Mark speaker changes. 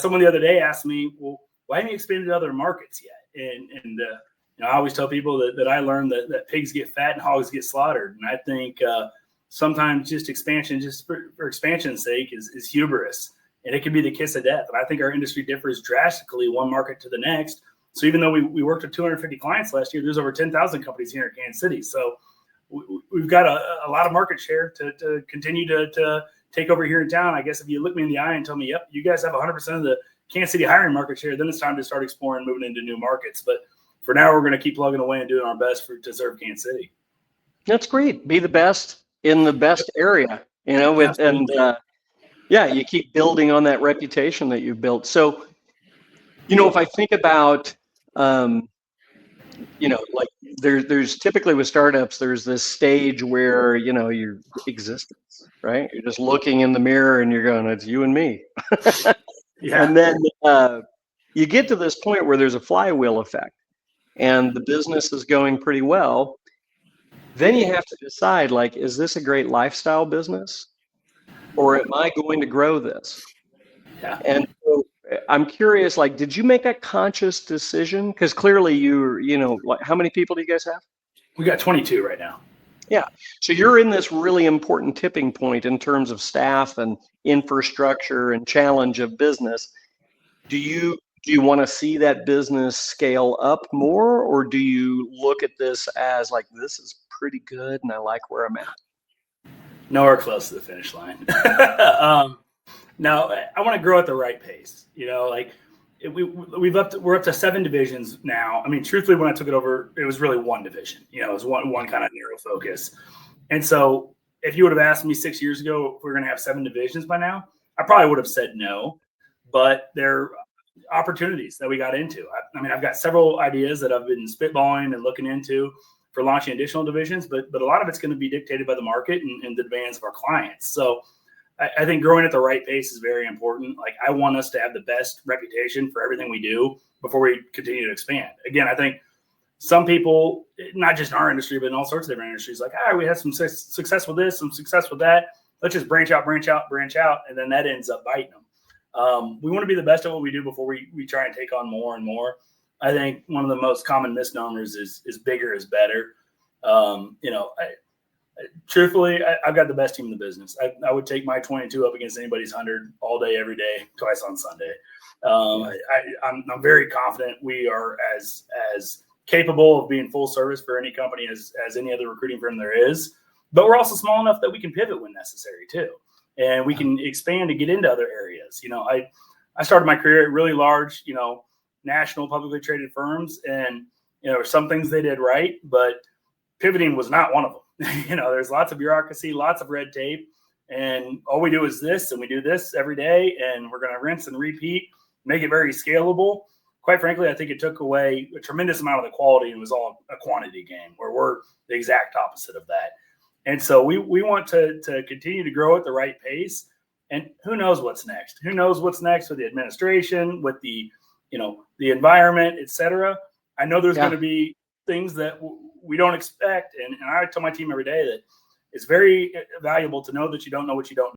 Speaker 1: someone the other day asked me, well, why haven't you expanded to other markets yet? And I always tell people that I learned that pigs get fat and hogs get slaughtered. And I think sometimes just expansion, just for expansion's sake, is hubris. And it can be the kiss of death. And I think our industry differs drastically one market to the next. So even though we worked with 250 clients last year, there's over 10,000 companies here in Kansas City. So we've got a lot of market share to continue to take over here in town. I guess if you look me in the eye and tell me, yep, you guys have 100% of the Kansas City hiring market share, then it's time to start exploring moving into new markets. But for now, we're going to keep plugging away and doing our best to serve Kansas City.
Speaker 2: That's great. Be the best in the best area, you keep building on that reputation that you've built. So, if I think about, like there's typically with startups, there's this stage where, your existence, right? You're just looking in the mirror and you're going, it's you and me.
Speaker 1: Yeah.
Speaker 2: And then you get to this point where there's a flywheel effect and the business is going pretty well. Then you have to decide, like, is this a great lifestyle business or am I going to grow this?
Speaker 1: Yeah.
Speaker 2: And so I'm curious, like, did you make a conscious decision? Because clearly like, how many people do you guys have?
Speaker 1: We got 22 right now.
Speaker 2: Yeah. So you're in this really important tipping point in terms of staff and infrastructure and challenge of business. Do you want to see that business scale up more, or do you look at this as like, this is pretty good and I like where I'm at?
Speaker 1: Nowhere close to the finish line. No, I want to grow at the right pace. We're up to 7 divisions now. I mean, truthfully, when I took it over, it was really one division. It was one kind of narrow focus. And so, if you would have asked me 6 years ago if we were going to have 7 divisions by now, I probably would have said no. But there are opportunities that we got into. I've got several ideas that I've been spitballing and looking into for launching additional divisions, but a lot of it's going to be dictated by the market and the demands of our clients. So I think growing at the right pace is very important. Like, I want us to have the best reputation for everything we do before we continue to expand. Again, I think some people, not just in our industry, but in all sorts of different industries, like, we had some success with this, some success with that. Let's just branch out. And then that ends up biting them. We want to be the best at what we do before we try and take on more and more. I think one of the most common misnomers is bigger is better. Truthfully, I've got the best team in the business. I would take my 22 up against anybody's 100 all day, every day, twice on Sunday. I'm very confident we are as capable of being full service for any company as any other recruiting firm there is. But we're also small enough that we can pivot when necessary too, and we can expand to get into other areas. I started my career at really large, national publicly traded firms, and some things they did right, but pivoting was not one of them. There's lots of bureaucracy, lots of red tape, and all we do is this, and we do this every day, and we're going to rinse and repeat, make it very scalable. Quite frankly, I think it took away a tremendous amount of the quality, and it was all a quantity game, where we're the exact opposite of that. And so we want to continue to grow at the right pace, and who knows what's next? Who knows what's next with the administration, with the environment, et cetera. I know there's going to be things that we don't expect. And I tell my team every day that it's very valuable to know that you don't know what you don't